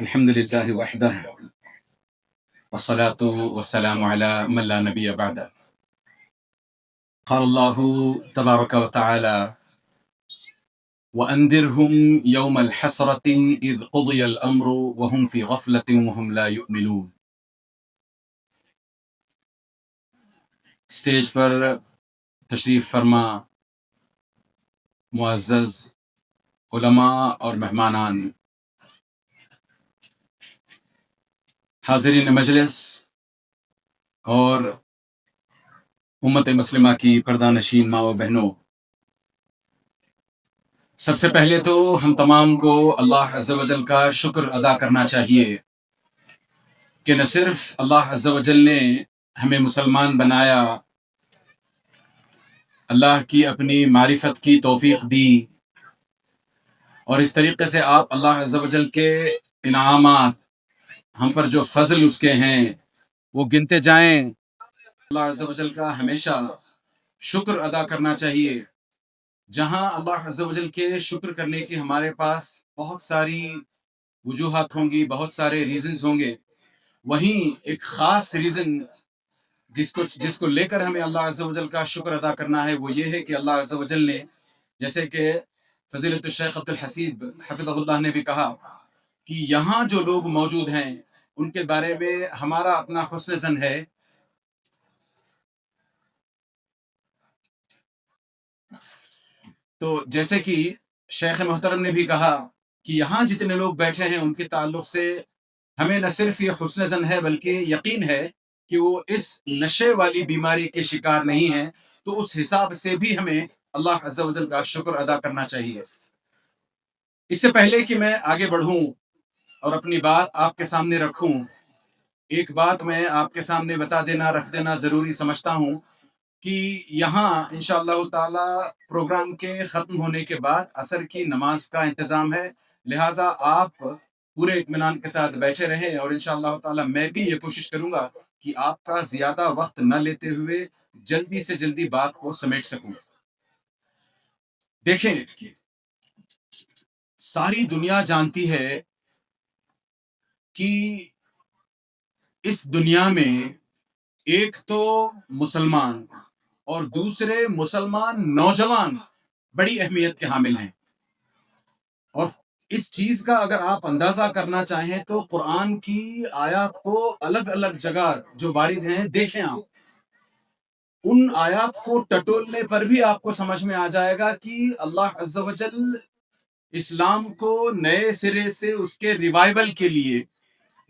الحمد لله وحده والصلاة والسلام على من لا نبي بعده. قال الله تبارك وتعالى: وأنذرهم يوم الحسرة إذ قضي الأمر وهم في غفلة وهم لا يؤمنون. اسٹیج پر تشریف فرما معزز علماء اور مہمانان، حاضرین مجلس اور امت مسلمہ کی پردہ نشین ماں و بہنوں، سب سے پہلے تو ہم تمام کو اللہ عز و جل کا شکر ادا کرنا چاہیے کہ نہ صرف اللہ عز و جل نے ہمیں مسلمان بنایا، اللہ کی اپنی معرفت کی توفیق دی، اور اس طریقے سے آپ اللہ عز و جل کے انعامات، ہم پر جو فضل اس کے ہیں وہ گنتے جائیں۔ اللہ عز و جل کا ہمیشہ شکر ادا کرنا چاہیے۔ جہاں اللہ عز و جل کے شکر کرنے کی ہمارے پاس بہت ساری وجوہات ہوں گی، بہت سارے ریزنز ہوں گے، وہیں ایک خاص ریزن جس کو لے کر ہمیں اللہ عز و جل کا شکر ادا کرنا ہے، وہ یہ ہے کہ اللہ عز و جل نے، جیسے کہ فضیلت الشیخ عبد الحسیب حفظہ اللہ نے بھی کہا کہ یہاں جو لوگ موجود ہیں ان کے بارے میں ہمارا اپنا حسن ظن ہے۔ تو جیسے کہ شیخ محترم نے بھی کہا کہ یہاں جتنے لوگ بیٹھے ہیں ان کے تعلق سے ہمیں نہ صرف یہ حسن ظن ہے بلکہ یقین ہے کہ وہ اس نشے والی بیماری کے شکار نہیں ہیں، تو اس حساب سے بھی ہمیں اللہ عز و جل کا شکر ادا کرنا چاہیے۔ اس سے پہلے کہ میں آگے بڑھوں اور اپنی بات آپ کے سامنے رکھوں، ایک بات میں آپ کے سامنے رکھ دینا ضروری سمجھتا ہوں کہ یہاں انشاءاللہ تعالی پروگرام کے ختم ہونے کے بعد عصر کی نماز کا انتظام ہے، لہٰذا آپ پورے اطمینان کے ساتھ بیٹھے رہیں، اور انشاءاللہ تعالی میں بھی یہ کوشش کروں گا کہ آپ کا زیادہ وقت نہ لیتے ہوئے جلدی سے جلدی بات کو سمیٹ سکوں۔ دیکھیں، ساری دنیا جانتی ہے کہ اس دنیا میں ایک تو مسلمان اور دوسرے مسلمان نوجوان بڑی اہمیت کے حامل ہیں، اور اس چیز کا اگر آپ اندازہ کرنا چاہیں تو قرآن کی آیات کو الگ الگ جگہ جو وارد ہیں دیکھیں آپ، ان آیات کو ٹٹولنے پر بھی آپ کو سمجھ میں آ جائے گا کہ اللہ عز و جل اسلام کو نئے سرے سے اس کے ریوائول کے لیے،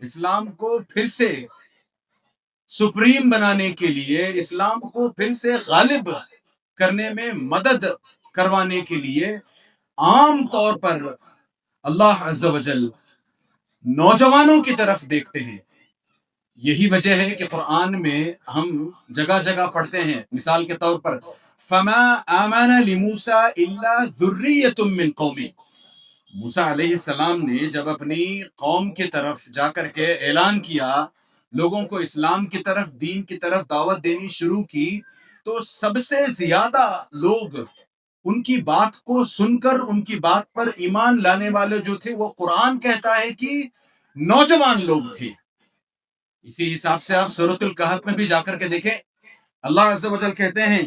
اسلام کو پھر سے سپریم بنانے کے لیے، اسلام کو پھر سے غالب کرنے میں مدد کروانے کے لیے عام طور پر اللہ عز و جل نوجوانوں کی طرف دیکھتے ہیں۔ یہی وجہ ہے کہ قرآن میں ہم جگہ جگہ پڑھتے ہیں، مثال کے طور پر فما آمن لموسیٰ الا ذریۃ من قومہ، موسیٰ علیہ السلام نے جب اپنی قوم کی طرف جا کر کے اعلان کیا، لوگوں کو اسلام کی طرف، دین کی طرف دعوت دینی شروع کی، تو سب سے زیادہ لوگ ان کی بات کو سن کر ان کی بات پر ایمان لانے والے جو تھے وہ قرآن کہتا ہے کہ نوجوان لوگ تھے۔ اسی حساب سے آپ سورۃ الکہف میں بھی جا کر کے دیکھیں، اللہ عز و جل کہتے ہیں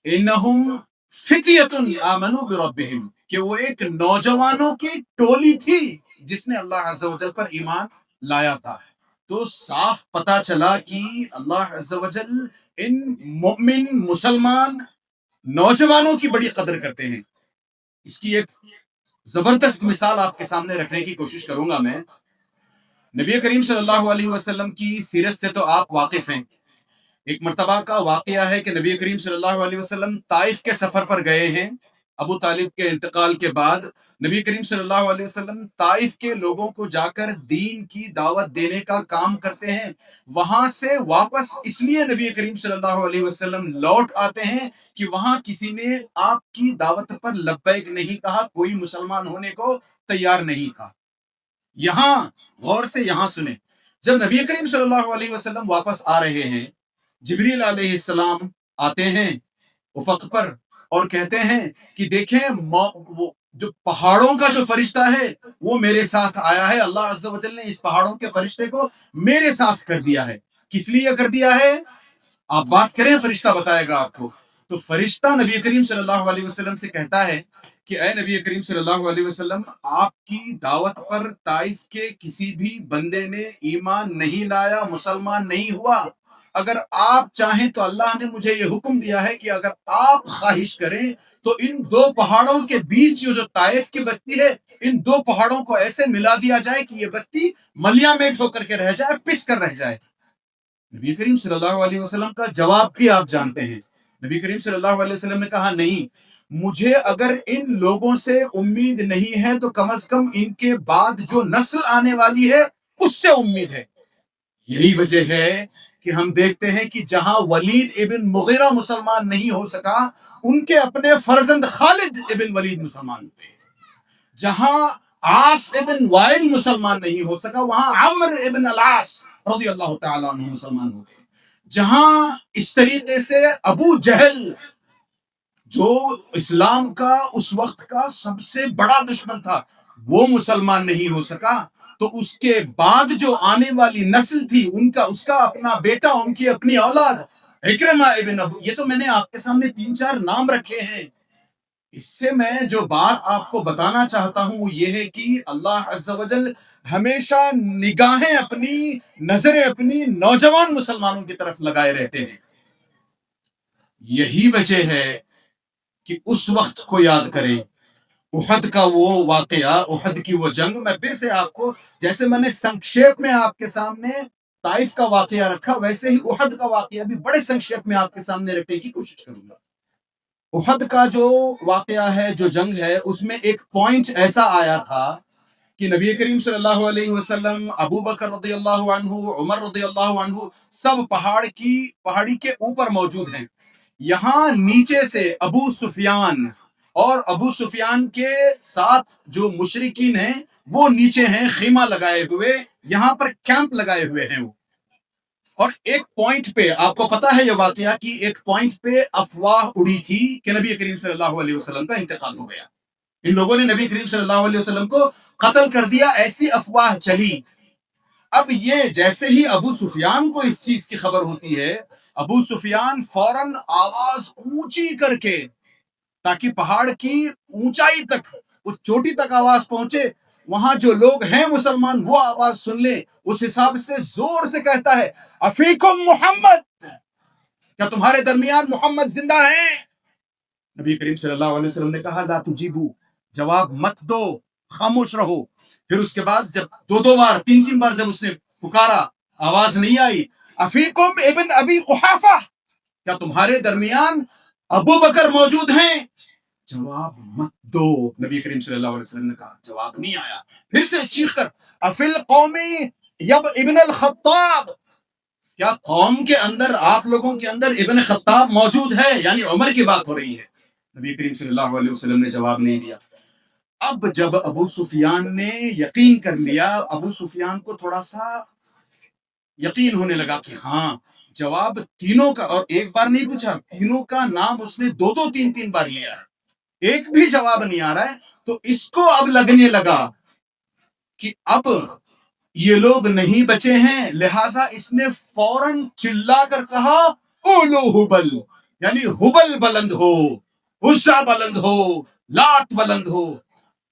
انہم فتیۃ آمنوا بربہم، کہ وہ ایک نوجوانوں کی ٹولی تھی جس نے اللہ عز و جل پر ایمان لایا تھا۔ تو صاف پتا چلا کہ اللہ عز و جل ان مؤمن مسلمان نوجوانوں کی بڑی قدر کرتے ہیں۔ اس کی ایک زبردست مثال آپ کے سامنے رکھنے کی کوشش کروں گا میں۔ نبی کریم صلی اللہ علیہ وسلم کی سیرت سے تو آپ واقف ہیں۔ ایک مرتبہ کا واقعہ ہے کہ نبی کریم صلی اللہ علیہ وسلم طائف کے سفر پر گئے ہیں۔ ابو طالب کے انتقال کے بعد نبی کریم صلی اللہ علیہ وسلم طائف کے لوگوں کو جا کر دین کی دعوت دینے کا کام کرتے ہیں۔ وہاں سے واپس اس لیے نبی کریم صلی اللہ علیہ وسلم لوٹ آتے ہیں کہ وہاں کسی نے آپ کی دعوت پر لبیک نہیں کہا، کوئی مسلمان ہونے کو تیار نہیں تھا۔ یہاں غور سے یہاں سنیں، جب نبی کریم صلی اللہ علیہ وسلم واپس آ رہے ہیں، جبریل علیہ السلام آتے ہیں افق پر اور کہتے ہیں کہ دیکھیں جو پہاڑوں کا جو فرشتہ ہے وہ میرے ساتھ آیا ہے. اللہ عز و جل نے اس پہاڑوں کے فرشتے کو میرے ساتھ کر دیا ہے. کس لیے کر دیا ہے؟ آپ بات کریں، فرشتہ بتائے گا آپ کو. تو فرشتہ نبی کریم صلی اللہ علیہ وسلم سے کہتا ہے کہ اے نبی کریم صلی اللہ علیہ وسلم، آپ کی دعوت پر طائف کے کسی بھی بندے نے ایمان نہیں لایا، مسلمان نہیں ہوا. اگر آپ چاہیں تو اللہ نے مجھے یہ حکم دیا ہے کہ اگر آپ خواہش کریں تو ان دو پہاڑوں کے بیچ جو طائف کی بستی ہے، ان دو پہاڑوں کو ایسے ملا دیا جائے کہ یہ بستی ملیا میٹ ہو کر کے رہ جائے، پس کر رہ جائے. نبی کریم صلی اللہ علیہ وسلم کا جواب بھی آپ جانتے ہیں. نبی کریم صلی اللہ علیہ وسلم نے کہا نہیں، مجھے اگر ان لوگوں سے امید نہیں ہے تو کم از کم ان کے بعد جو نسل آنے والی ہے اس سے امید ہے. یہی وجہ ہے کہ ہم دیکھتے ہیں کہ جہاں ولید ابن مغیرہ مسلمان نہیں ہو سکا، ان کے اپنے فرزند خالد ابن ولید مسلمان ہوئے. جہاں عاص ابن وائل مسلمان نہیں ہو سکا، وہاں عمر ابن العاص رضی اللہ تعالیٰ عنہ مسلمان ہو گئے. جہاں اس طریقے سے ابو جہل جو اسلام کا اس وقت کا سب سے بڑا دشمن تھا وہ مسلمان نہیں ہو سکا، تو اس کے بعد جو آنے والی نسل تھی ان کا، اس کا اپنا بیٹا، ان کی اپنی اولاد اکرمہ ابن ابو، یہ تو میں نے آپ کے سامنے 3-4 نام رکھے ہیں. اس سے میں جو بات آپ کو بتانا چاہتا ہوں وہ یہ ہے کہ اللہ عز و جل ہمیشہ نگاہیں اپنی، نظریں اپنی نوجوان مسلمانوں کی طرف لگائے رہتے ہیں. یہی وجہ ہے کہ اس وقت کو یاد کریں، احد کا وہ واقعہ، احد کی وہ جنگ. میں پھر سے آپ کو، جیسے میں نے سنکشیپ میں آپ کے سامنے طائف کا واقعہ رکھا، ویسے ہی احد کا واقعہ بھی بڑے سنکشیپ میں آپ کے سامنے رکھنے کی کوشش کروں گا. احد کا جو واقعہ ہے، جو جنگ ہے، اس میں ایک پوائنٹ ایسا آیا تھا کہ نبی کریم صلی اللہ علیہ وسلم، ابو بکر رضی اللہ عنہ، عمر رضی اللہ عنہ، سب پہاڑی کے اوپر موجود ہیں. یہاں نیچے سے ابو سفیان اور ابو سفیان کے ساتھ جو مشرکین ہیں وہ نیچے ہیں، خیمہ لگائے ہوئے، یہاں پر کیمپ لگائے ہوئے ہیں وہ. اور ایک پوائنٹ پہ آپ کو پتا ہے یہ واقعہ کہ ایک پوائنٹ پہ افواہ اڑی تھی کہ نبی کریم صلی اللہ علیہ وسلم کا انتقال ہو گیا، ان لوگوں نے نبی کریم صلی اللہ علیہ وسلم کو قتل کر دیا، ایسی افواہ چلی. اب یہ جیسے ہی ابو سفیان کو اس چیز کی خبر ہوتی ہے، ابو سفیان فوراً آواز اونچی کر کے، تاکہ پہاڑ کی اونچائی تک، اس چوٹی تک آواز پہنچے، وہاں جو لوگ ہیں مسلمان وہ آواز سن لیں، اس حساب سے زور سے کہتا ہے افیکم محمد، کیا تمہارے درمیان محمد زندہ ہیں؟ نبی کریم صلی اللہ علیہ وسلم نے کہا لا تجیبو، جواب مت دو، خاموش رہو. پھر اس کے بعد جب دو بار، تین بار جب اس نے پکارا، آواز نہیں آئی، افیکم ابن ابی قحافہ، کیا تمہارے درمیان ابو بکر موجود ہیں؟ جواب مت دو. نبی کریم صلی اللہ علیہ وسلم نے کہا، جواب نہیں آیا. پھر سے چیخ کر افی القوم یب ابن الخطاب، کیا قوم کے اندر، آپ لوگوں کے اندر ابن خطاب موجود ہے؟ یعنی عمر کی بات ہو رہی ہے. نبی کریم صلی اللہ علیہ وسلم نے جواب نہیں دیا. اب جب ابو سفیان نے یقین کر لیا، ابو سفیان کو تھوڑا سا یقین ہونے لگا کہ ہاں جواب تینوں کا، اور ایک بار نہیں پوچھا، تینوں کا نام اس نے دو تین بار لیا ہے، ایک بھی جواب نہیں آ رہا ہے. تو اس کو اب لگنے لگا کہ اب یہ لوگ نہیں بچے ہیں، لہذا اس نے فوراً چلا کر کہا اولو ہبل، یعنی ہبل بلند ہو، عزا بلند ہو، لات بلند ہو.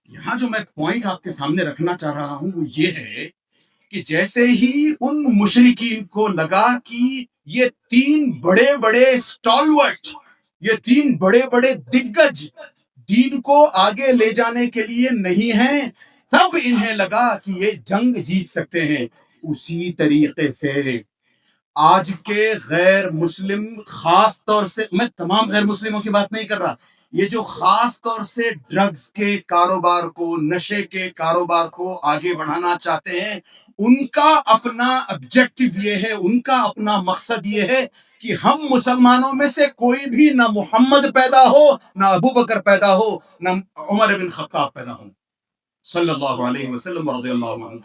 یہاں جو میں پوائنٹ آپ کے سامنے رکھنا چاہ رہا ہوں وہ یہ ہے کہ جیسے ہی ان مشرکین کو لگا کہ یہ تین بڑے بڑے اسٹالورٹ، یہ تین بڑے بڑے دگج دین کو آگے لے جانے کے لیے نہیں ہیں، تب انہیں لگا کہ یہ جنگ جیت سکتے ہیں. اسی طریقے سے آج کے غیر مسلم، خاص طور سے، میں تمام غیر مسلموں کی بات نہیں کر رہا، یہ جو خاص طور سے ڈرگز کے کاروبار کو، نشے کے کاروبار کو آگے بڑھانا چاہتے ہیں، ان کا اپنا آبجیکٹو یہ ہے، ان کا اپنا مقصد یہ ہے کہ ہم مسلمانوں میں سے کوئی بھی نہ محمد پیدا ہو، نہ ابو بکر پیدا ہو، نہ عمر بن خطاب پیدا ہو صلی اللہ علیہ وسلم رضی اللہ عنہ.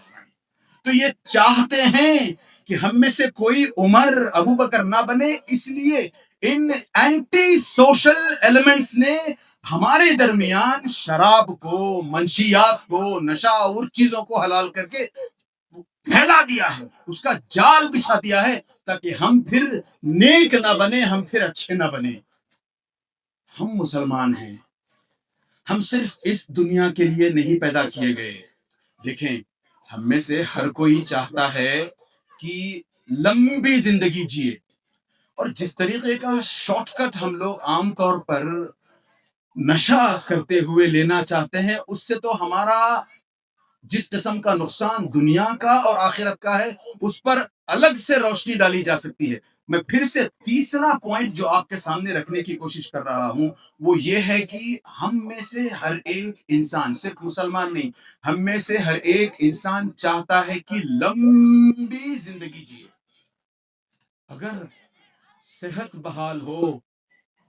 تو یہ چاہتے ہیں کہ ہم میں سے کوئی عمر، ابو بکر نہ بنے، اس لیے ان اینٹی سوشل ایلیمنٹس نے ہمارے درمیان شراب کو، منشیات کو، نشہ اور چیزوں کو حلال کر کے پھیلا دیا ہے، اس کا جال بچھا دیا ہے، تاکہ ہم پھر نیک نہ بنے، ہم پھر اچھے نہ بنے۔ ہم مسلمان ہیں، ہم صرف اس دنیا کے لیے نہیں پیدا کیے گئے۔ دیکھیں، ہم میں سے ہر کوئی چاہتا ہے کہ لمبی زندگی جیے، اور جس طریقے کا شارٹ کٹ ہم لوگ عام طور پر نشہ کرتے ہوئے لینا چاہتے ہیں، اس سے تو ہمارا جس قسم کا نقصان دنیا کا اور آخرت کا ہے، اس پر الگ سے روشنی ڈالی جا سکتی ہے۔ میں پھر سے تیسرا پوائنٹ جو آپ کے سامنے رکھنے کی کوشش کر رہا ہوں، وہ یہ ہے کہ ہم میں سے ہر ایک انسان، صرف مسلمان نہیں، ہم میں سے ہر ایک انسان چاہتا ہے کہ لمبی زندگی جیے۔ اگر صحت بحال ہو،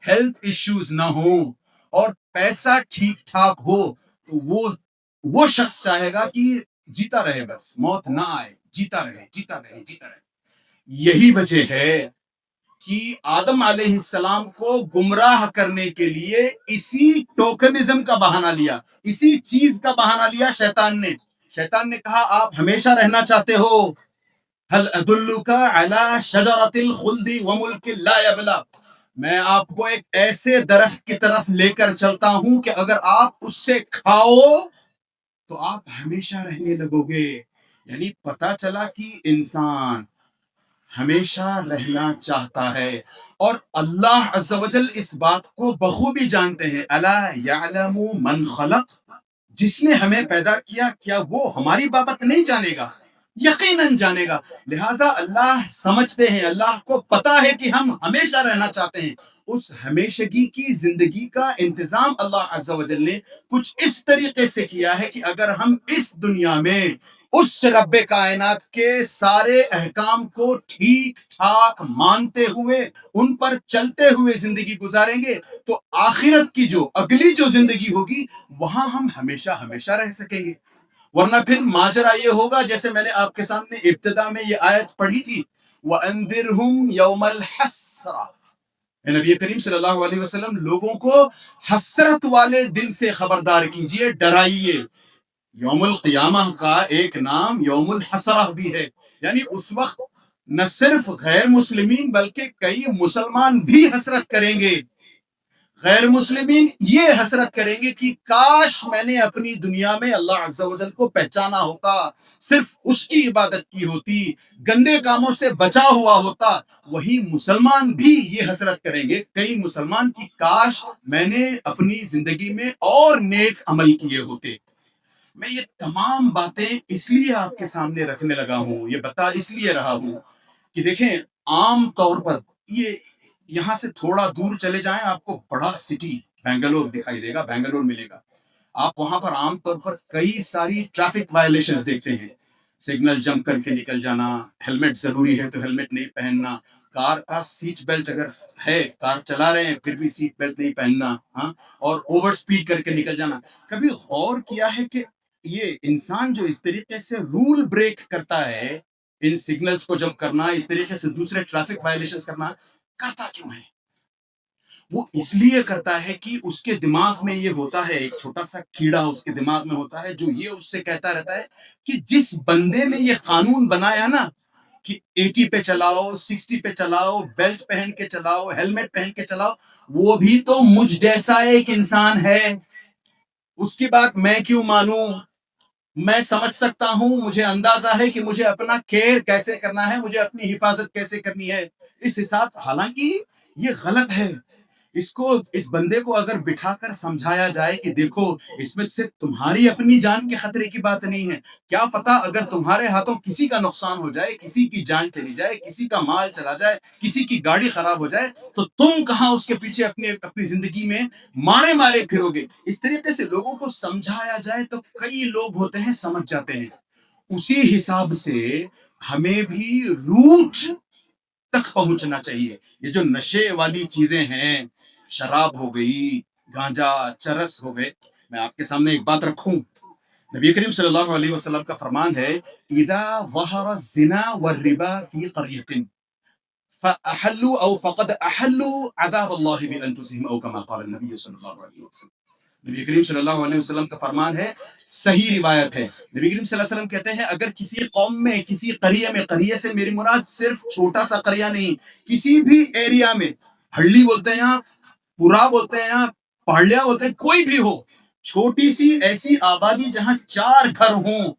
ہیلتھ ایشوز نہ ہو، اور پیسہ ٹھیک ٹھاک ہو، تو وہ شخص چاہے گا کہ جیتا رہے، بس موت نہ آئے، جیتا رہے جیتا رہے جیتا رہے۔ یہی وجہ ہے کہ آدم علیہ السلام کو گمراہ کرنے کے لیے اسی ٹوکنزم کا بہانہ لیا، اسی چیز کا بہانہ لیا شیطان نے کہا آپ ہمیشہ رہنا چاہتے ہو، هل ادلک علی شجرۃ الخلد وملک لا یبلی، میں آپ کو ایک ایسے درخت کی طرف لے کر چلتا ہوں کہ اگر آپ اس سے کھاؤ تو آپ ہمیشہ رہنے لگو گے۔ یعنی پتا چلا کہ انسان ہمیشہ رہنا چاہتا ہے، اور اللہ عز و جل اس بات کو بخوبی جانتے ہیں۔ الا یعلم من خلق، جس نے ہمیں پیدا کیا، کیا وہ ہماری بابت نہیں جانے گا؟ یقیناً جانے گا۔ لہٰذا اللہ سمجھتے ہیں، اللہ کو پتا ہے کہ ہم ہمیشہ رہنا چاہتے ہیں۔ اس ہمیشگی کی زندگی کا انتظام اللہ عز و جل نے کچھ اس طریقے سے کیا ہے کہ اگر ہم اس دنیا میں اس رب کائنات کے سارے احکام کو ٹھیک ٹھاک مانتے ہوئے، ان پر چلتے ہوئے زندگی گزاریں گے، تو آخرت کی جو اگلی جو زندگی ہوگی، وہاں ہم ہمیشہ ہمیشہ رہ سکیں گے۔ ورنہ پھر ماجرا یہ ہوگا، جیسے میں نے آپ کے سامنے ابتدا میں یہ آیت پڑھی تھی، وَأَنذِرْهُمْ يَوْمَ الْحَسْرَةِ، نبی کریم صلی اللہ علیہ وسلم لوگوں کو حسرت والے دن سے خبردار کیجئے، ڈرائیے۔ یوم القیامہ کا ایک نام یوم الحسرہ بھی ہے، یعنی اس وقت نہ صرف غیر مسلمین بلکہ کئی مسلمان بھی حسرت کریں گے۔ غیر مسلمین یہ حسرت کریں گے کہ کاش میں نے اپنی دنیا میں اللہ عز و جل کو پہچانا ہوتا، صرف اس کی عبادت کی ہوتی، گندے کاموں سے بچا ہوا ہوتا۔ وہی مسلمان بھی یہ حسرت کریں گے، کئی مسلمان کی کاش میں نے اپنی زندگی میں اور نیک عمل کیے ہوتے۔ میں یہ تمام باتیں اس لیے آپ کے سامنے رکھنے لگا ہوں، یہ بتا اس لیے رہا ہوں کہ دیکھیں، عام طور پر یہ یہاں سے تھوڑا دور چلے جائیں، آپ کو بڑا سٹی بنگلور دکھائی دے گا، بنگلور ملے گا۔ آپ وہاں پر عام طور پر کئی ساری ٹریفک وائلیشنز دیکھتے ہیں، سگنل جمپ کر کے نکل جانا، ہیلمٹ ضروری ہے تو ہیلمٹ نہیں پہننا، کار کا سیٹ بیلٹ اگر ہے، کار چلا رہے ہیں پھر بھی سیٹ بیلٹ نہیں پہننا، ہاں، اور اوور سپیڈ کر کے نکل جانا۔ کبھی غور کیا ہے کہ یہ انسان جو اس طریقے سے رول بریک کرتا ہے، ان سگنلز کو جمپ کرنا، اس طریقے سے دوسرے ٹریفک وائلیشنز کرتا کیوں ہے؟ وہ اس لیے کرتا ہے کہ اس کے دماغ میں یہ ہوتا ہے، ایک چھوٹا سا کیڑا اس کے دماغ میں ہوتا ہے جو یہ اس سے کہتا رہتا ہے کہ جس بندے نے یہ قانون بنایا نا کہ 80 پہ چلاؤ، 60 پہ چلاؤ، بیلٹ پہن کے چلاؤ، ہیلمٹ پہن کے چلاؤ، وہ بھی تو مجھ جیسا ایک انسان ہے، اس کی بات میں کیوں مانوں؟ میں سمجھ سکتا ہوں، مجھے اندازہ ہے کہ مجھے اپنا کیئر کیسے کرنا ہے، مجھے اپنی حفاظت کیسے کرنی ہے اس حساب۔ حالانکہ یہ غلط ہے۔ اس بندے کو اگر بٹھا کر سمجھایا جائے کہ دیکھو، اس میں صرف تمہاری اپنی جان کے خطرے کی بات نہیں ہے، کیا پتا اگر تمہارے ہاتھوں کسی کا نقصان ہو جائے، کسی کی جان چلی جائے، کسی کا مال چلا جائے، کسی کی گاڑی خراب ہو جائے، تو تم کہاں اس کے پیچھے اپنی زندگی میں مارے پھرو گے۔ اس طریقے سے لوگوں کو سمجھایا جائے تو کئی لوگ ہوتے ہیں سمجھ جاتے ہیں۔ اسی حساب سے ہمیں بھی روٹ تک پہنچنا چاہیے۔ یہ جو نشے والی چیزیں ہیں، شراب ہو گئی، گانجا، چرس ہو گئے، میں آپ کے سامنے ایک بات رکھوں، نبی کریم صلی اللہ علیہ وسلم کا فرمان ہے، اذا ظہر الزنا والربا فی قریۃ فأحلوا أو فقد أحلوا عذاب الله بأنفسهم أو كما قال النبي صلی اللہ علیہ وسلم. نبی کریم صلی اللہ علیہ وسلم کا فرمان ہے، صحیح روایت ہے. نبی کریم صلی اللہ علیہ وسلم کہتے ہیں اگر کسی قوم میں، کسی قریے میں، قریے سے میری مراد صرف چھوٹا سا قریہ نہیں، کسی بھی ایریا میں، ہڈلی بولتے ہیں یہاں، پورا بولتے ہیں یہاں، پہاڑیا بولتے ہیں، کوئی بھی ہو، چھوٹی سی ایسی آبادی جہاں 4 گھر ہوں،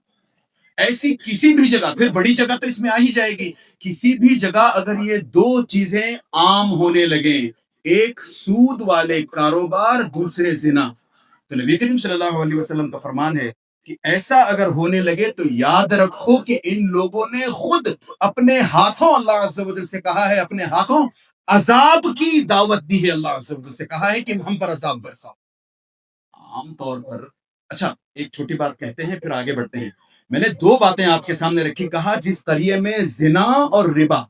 ایسی کسی بھی جگہ، پھر بڑی جگہ تو اس میں آ ہی جائے گی، کسی بھی جگہ اگر یہ 2 چیزیں عام ہونے لگیں، ایک سود والے کاروبار، دوسرے زنا، تو نبی کریم صلی اللہ علیہ وسلم کا فرمان ہے کہ ایسا اگر ہونے لگے تو یاد رکھو کہ ان لوگوں نے خود اپنے ہاتھوں، اللہ عز و جل سے کہا ہے، اپنے ہاتھوں عذاب کی دعوت دی ہے. اللہ عز و جل سے کہا ہے کہ ہم پر عذاب برساؤ. عام طور پر، اچھا ایک چھوٹی بات کہتے ہیں پھر آگے بڑھتے ہیں. میں نے 2 باتیں آپ کے سامنے رکھی، کہا جس قریے میں زنا اور ربا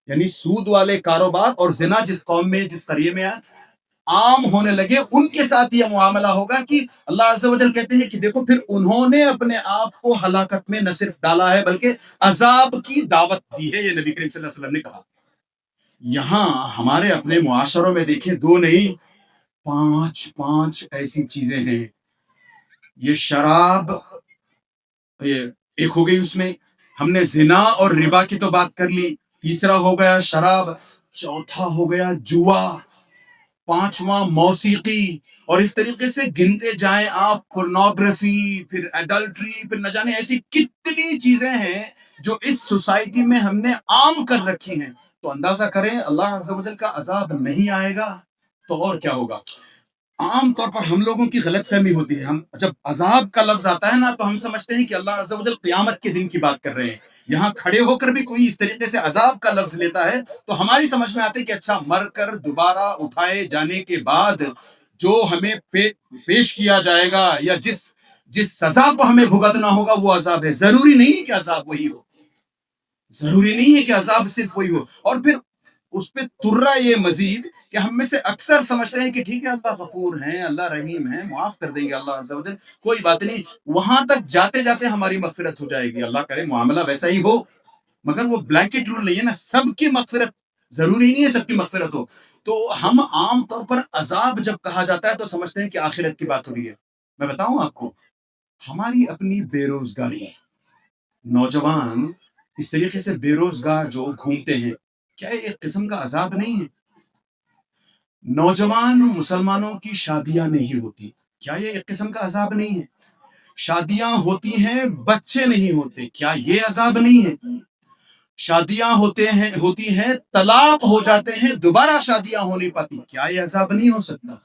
یعنی سود والے کاروبار اور زنا جس قوم میں، جس قریے میں عام ہونے لگے، ان کے ساتھ یہ معاملہ ہوگا کہ اللہ عز و جل کہتے ہیں کہ دیکھو پھر انہوں نے اپنے آپ کو ہلاکت میں نہ صرف ڈالا ہے بلکہ عذاب کی دعوت دی ہے. یہ نبی کریم صلی اللہ علیہ وسلم نے کہا. یہاں ہمارے اپنے معاشروں میں دیکھیں 2 نہیں 5 ایسی چیزیں ہیں. یہ شراب، یہ ایک ہو گئی، اس میں ہم نے زنا اور ربا کی تو بات کر لی، تیسرا ہو گیا شراب، چوتھا ہو گیا جوا، 5واں موسیقی، اور اس طریقے سے گنتے جائیں آپ، پورنوگرافی، پھر ایڈلٹری، پھر نہ جانے ایسی کتنی چیزیں ہیں جو اس سوسائٹی میں ہم نے عام کر رکھی ہیں. تو اندازہ کریں اللہ عز و جل کا عذاب نہیں آئے گا تو اور کیا ہوگا. عام طور پر ہم لوگوں کی غلط فہمی ہوتی ہے، ہم جب عذاب کا لفظ آتا ہے نا تو ہم سمجھتے ہیں کہ اللہ عز و جل قیامت کے دن کی بات کر رہے ہیں. یہاں کھڑے ہو کر بھی کوئی اس طریقے سے عذاب کا لفظ لیتا ہے تو ہماری سمجھ میں آتی ہے کہ اچھا مر کر دوبارہ اٹھائے جانے کے بعد جو ہمیں پیش کیا جائے گا یا جس سزا کو ہمیں بھگتنا ہوگا وہ عذاب ہے. ضروری نہیں کہ عذاب وہی ہو، ضروری نہیں ہے کہ عذاب صرف وہی ہو. اور پھر اس پہ ترا یہ مزید کہ ہم میں سے اکثر سمجھتے ہیں کہ ٹھیک ہے اللہ غفور ہیں، اللہ رحیم ہے، معاف کر دیں گے اللہ عز و جل، کوئی بات نہیں. وہاں تک جاتے جاتے ہماری مغفرت ہو جائے گی، اللہ کرے معاملہ ویسا ہی ہو، مگر وہ بلینکٹ رول نہیں ہے نا، سب کی مغفرت ضروری نہیں ہے، سب کی مغفرت ہو. تو ہم عام طور پر عذاب جب کہا جاتا ہے تو سمجھتے ہیں کہ آخرت کی بات ہو رہی ہے. میں بتاؤں آپ کو، ہماری اپنی بے روزگاری، نوجوان اس طریقے سے بے روزگار جو گھومتے ہیں، کیا یہ ایک قسم کا عذاب نہیں ہے؟ نوجوان مسلمانوں کی شادیاں نہیں ہوتی، کیا یہ ایک قسم کا عذاب نہیں ہے؟ شادیاں ہوتی ہیں، بچے نہیں ہوتے، کیا یہ عذاب نہیں ہے؟ شادیاں ہوتی ہیں، طلاق ہو جاتے ہیں، دوبارہ شادیاں ہو نہیں پاتی، کیا یہ عذاب نہیں ہو سکتا؟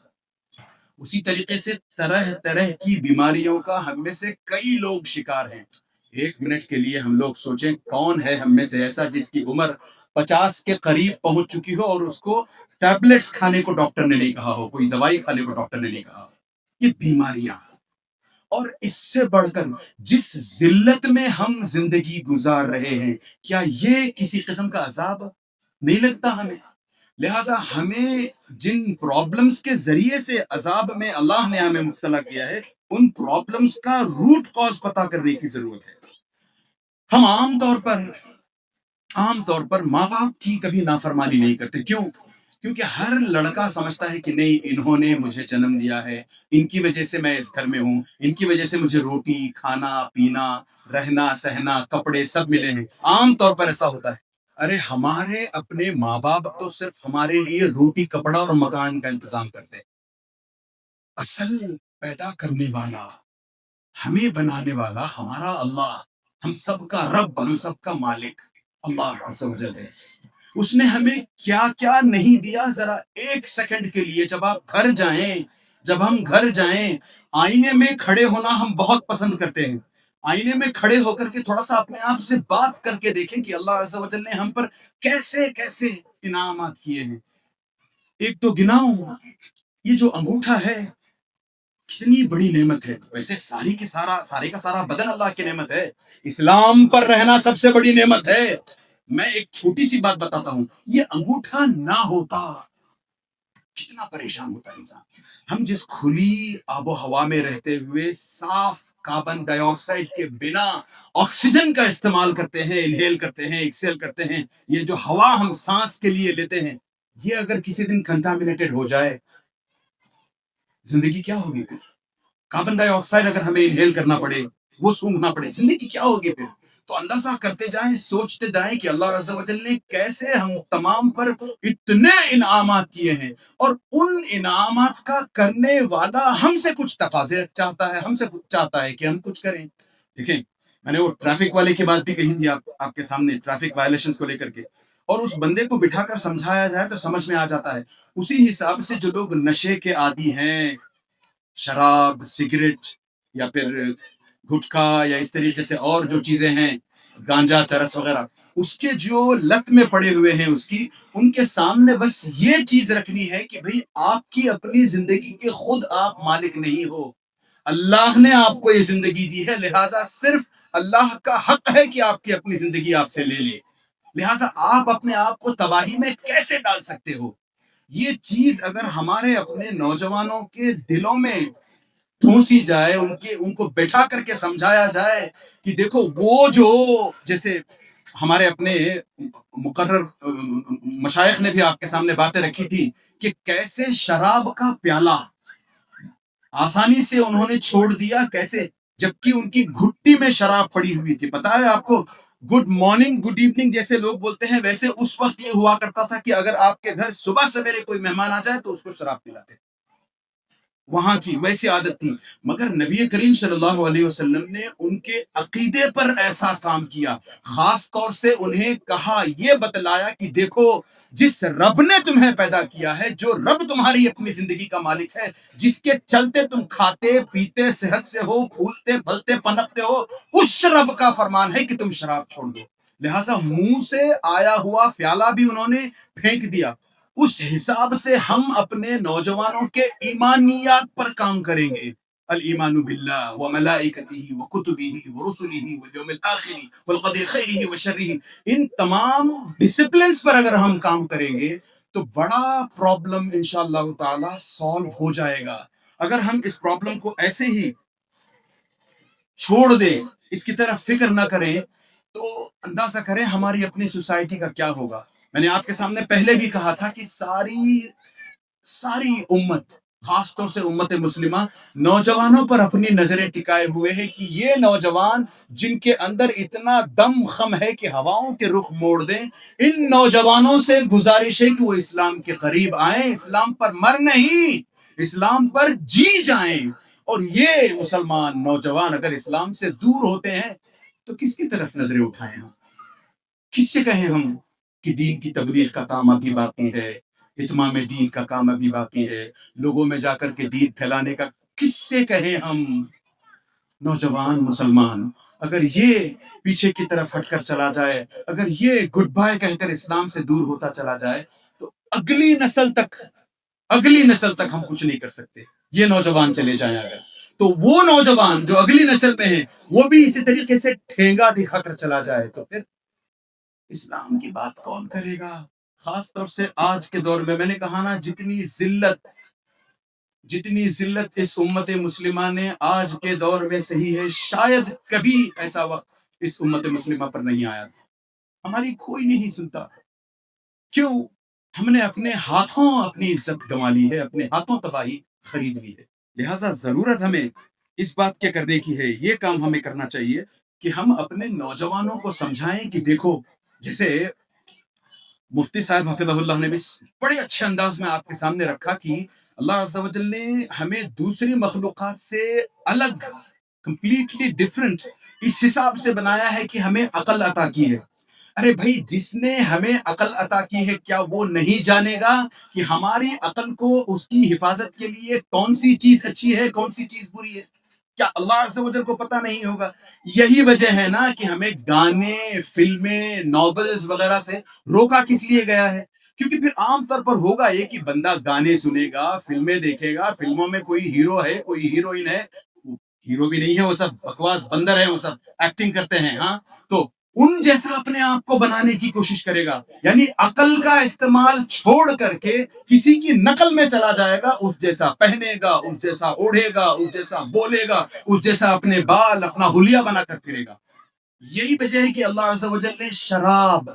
اسی طریقے سے طرح طرح کی بیماریوں کا ہم میں سے کئی لوگ شکار ہیں. 1 منٹ کے لیے ہم لوگ سوچیں کون ہے ہم میں سے ایسا جس کی عمر 50 کے قریب پہنچ چکی ہو اور اس کو ٹیبلٹس کھانے کو ڈاکٹر نے نہیں کہا ہو، کوئی دوائی کھانے کو ڈاکٹر نے نہیں کہا ہو. یہ بیماریاں، اور اس سے بڑھ کر جس ذلت میں ہم زندگی گزار رہے ہیں، کیا یہ کسی قسم کا عذاب نہیں لگتا ہمیں؟ لہٰذا ہمیں جن پرابلمز کے ذریعے سے عذاب میں اللہ نے ہمیں مبتلا کیا ہے، ان پرابلمز کا روٹ کاز پتا کرنے کی ضرورت ہے. ہم عام طور پر ماں باپ کی کبھی نافرمانی نہیں کرتے. کیوں؟ کیونکہ ہر لڑکا سمجھتا ہے کہ نہیں، انہوں نے مجھے جنم دیا ہے، ان کی وجہ سے میں اس گھر میں ہوں، ان کی وجہ سے مجھے روٹی، کھانا پینا، رہنا سہنا، کپڑے سب ملے ہیں. عام طور پر ایسا ہوتا ہے. ارے ہمارے اپنے ماں باپ تو صرف ہمارے لیے روٹی، کپڑا اور مکان کا انتظام کرتے. اصل پیدا کرنے والا، ہمیں بنانے والا ہمارا اللہ، ہم سب کا رب، ہم سب کا مالک اللہ عز و جل ہے. اس نے ہمیں کیا کیا نہیں دیا، ذرا 1 سیکنڈ کے لیے جب ہم گھر جائیں، آئینے میں کھڑے ہونا ہم بہت پسند کرتے ہیں. آئینے میں کھڑے ہو کر کے تھوڑا سا اپنے آپ سے بات کر کے دیکھیں کہ اللہ عز و جل نے ہم پر کیسے کیسے انعامات کیے ہیں. ایک تو گناؤں، یہ جو انگوٹھا ہے کتنی بڑی نعمت ہے. ویسے سارے کا سارا بدن اللہ کی نعمت ہے، اسلام پر رہنا سب سے بڑی نعمت ہے. میں ایک چھوٹی سی بات بتاتا ہوں، یہ انگوٹھا نہ ہوتا کتنا پریشان ہوتا ہے انسان. ہم جس کھلی آب و ہوا میں رہتے ہوئے صاف کاربن ڈائی آکسائڈ کے بنا آکسیجن کا استعمال کرتے ہیں، انہیل کرتے ہیں، ایکسیل کرتے ہیں، یہ جو ہوا ہم سانس کے لیے لیتے ہیں، یہ اگر کسی دن کنٹامینیٹڈ ہو جائے، زندگی کیا ہوگی پھر؟ کاربن ڈائی آکسائڈ اگر ہمیں انہیل کرنا پڑے، وہ سونگھنا پڑے، زندگی کیا ہوگی پھر؟ تو اندازہ کرتے جائیں، سوچتے جائیں کہ اللہ عز و جل نے کیسے ہم تمام پر اتنے انعامات کیے ہیں، اور ان انعامات کا کرنے والا ہم سے کچھ تقاضے چاہتا ہے، ہم سے کچھ چاہتا ہے کہ ہم کچھ کریں. دیکھیں، میں نے وہ ٹریفک والے کی بات بھی کہی تھی آپ کے سامنے، ٹریفک وائلیشنز کو لے کر کے، اور اس بندے کو بٹھا کر سمجھایا جائے تو سمجھ میں آ جاتا ہے. اسی حساب سے جو لوگ نشے کے عادی ہیں، شراب، سگریٹ، یا پھر گٹکا، یا اس طریقے سے اور جو چیزیں ہیں، گانجا، چرس وغیرہ، اس کے جو لت میں پڑے ہوئے ہیں، اس کی، ان کے سامنے بس یہ چیز رکھنی ہے کہ بھئی آپ کی اپنی زندگی کے خود آپ مالک نہیں ہو. اللہ نے آپ کو یہ زندگی دی ہے، لہٰذا صرف اللہ کا حق ہے کہ آپ کی اپنی زندگی آپ سے لے لے. لہٰذا آپ اپنے آپ کو تباہی میں کیسے ڈال سکتے ہو؟ یہ چیز اگر ہمارے اپنے نوجوانوں کے دلوں میں ٹھونسی جائے، ان کو بیٹھا کر کے سمجھایا جائے کہ دیکھو، وہ جو جیسے ہمارے اپنے مقرر مشائخ نے بھی آپ کے سامنے باتیں رکھی تھی کہ کیسے شراب کا پیالہ آسانی سے انہوں نے چھوڑ دیا، کیسے، جبکہ ان کی گھٹی میں شراب پڑی ہوئی تھی. پتا ہے آپ کو، گڈ مارننگ، گڈ ایوننگ جیسے لوگ بولتے ہیں، ویسے اس وقت یہ ہوا کرتا تھا کہ اگر آپ کے گھر صبح سویرے کوئی مہمان آ جائے تو اس کو شراب پلاتے. وہاں کی ویسی عادت تھی. مگر نبی کریم صلی اللہ علیہ وسلم نے ان کے عقیدے پر ایسا کام کیا، خاص طور سے انہیں کہا، یہ بتلایا کہ دیکھو، جس رب نے تمہیں پیدا کیا ہے، جو رب تمہاری اپنی زندگی کا مالک ہے، جس کے چلتے تم کھاتے پیتے صحت سے ہو، پھولتے پھلتے پنپتے ہو، اس رب کا فرمان ہے کہ تم شراب چھوڑ دو. لہٰذا منہ سے آیا ہوا پیالہ بھی انہوں نے پھینک دیا. اس حساب سے ہم اپنے نوجوانوں کے ایمانیات پر کام کریں گے. الایمان باللہ وملائکتہ وکتبہ ورسلہ والیوم الآخر والقدر خیرہ وشرہ، ان تمام ڈسپلنز پر اگر ہم کام کریں گے تو بڑا پرابلم انشاءاللہ تعالی سالو ہو جائے گا. اگر ہم اس پرابلم کو ایسے ہی چھوڑ دیں، اس کی طرف فکر نہ کریں، تو اندازہ کریں ہماری اپنی سوسائٹی کا کیا ہوگا. میں نے آپ کے سامنے پہلے بھی کہا تھا کہ ساری امت، خاص طور سے امت مسلمہ، نوجوانوں پر اپنی نظریں ٹکائے ہوئے ہیں کہ یہ نوجوان جن کے اندر اتنا دم خم ہے کہ ہواؤں کے رخ موڑ دیں، ان نوجوانوں سے گزارش ہے کہ وہ اسلام کے قریب آئیں، اسلام پر مر نہیں، اسلام پر جی جائیں. اور یہ مسلمان نوجوان اگر اسلام سے دور ہوتے ہیں تو کس کی طرف نظریں اٹھائیں ہم؟ کس سے کہیں ہم کہ دین کی تبلیغ کا کام ابھی باقی ہے، اتمام دین کا کام ابھی باقی ہے، لوگوں میں جا کر کے دین پھیلانے کا کس سے کہیں ہم؟ نوجوان مسلمان اگر یہ پیچھے کی طرف ہٹ کر چلا جائے، اگر یہ گڈ بائے کہہ کر اسلام سے دور ہوتا چلا جائے، تو اگلی نسل تک ہم کچھ نہیں کر سکتے. یہ نوجوان چلے جائیں اگر، تو وہ نوجوان جو اگلی نسل میں ہیں وہ بھی اسی طریقے سے ٹھینگا دکھا کر چلا جائے، تو پھر اسلام کی بات کون کرے گا؟ خاص طور سے آج کے دور میں نے کہا نا، جتنی ذلت اس امت مسلمہ نے آج کے دور میں سہی ہے، شاید کبھی ایسا وقت اس امت مسلمہ پر نہیں آیا تھا. ہماری کوئی نہیں سنتا. کیوں؟ ہم نے اپنے ہاتھوں اپنی عزت گنوا لی ہے، اپنے ہاتھوں تباہی خرید لی ہے. لہٰذا ضرورت ہمیں اس بات کے کرنے کی ہے، یہ کام ہمیں کرنا چاہیے کہ ہم اپنے نوجوانوں کو سمجھائیں کہ دیکھو، جیسے مفتی صاحب حفظہ اللہ نے بھی بڑے اچھے انداز میں آپ کے سامنے رکھا کہ اللہ عز و جل نے ہمیں دوسری مخلوقات سے الگ، کمپلیٹلی ڈفرنٹ اس حساب سے بنایا ہے کہ ہمیں عقل عطا کی ہے. ارے بھائی، جس نے ہمیں عقل عطا کی ہے، کیا وہ نہیں جانے گا کہ ہماری عقل کو اس کی حفاظت کے لیے کون سی چیز اچھی ہے، کون سی چیز بری ہے؟ کیا اللہ عز و جل کو پتہ نہیں ہوگا؟ یہی وجہ ہے نا کہ ہمیں گانے، فلمیں، ناولز وغیرہ سے روکا کس لیے گیا ہے. کیونکہ پھر عام طور پر ہوگا یہ کہ بندہ گانے سنے گا، فلمیں دیکھے گا، فلموں میں کوئی ہیرو ہے، کوئی ہیروئن ہے، ہیرو بھی نہیں ہے، وہ سب بکواس بندر ہے، وہ سب ایکٹنگ کرتے ہیں. ہاں، تو ان جیسا اپنے آپ کو بنانے کی کوشش کرے گا، یعنی عقل کا استعمال چھوڑ کر کے کسی کی نقل میں چلا جائے گا، اس جیسا پہنے گا، اس جیسا اوڑھے گا، اس جیسا بولے گا، اس جیسا اپنے بال اپنا حلیہ بنا کر پھرے گا۔ یہی وجہ ہے کہ اللہ عز و جل نے شراب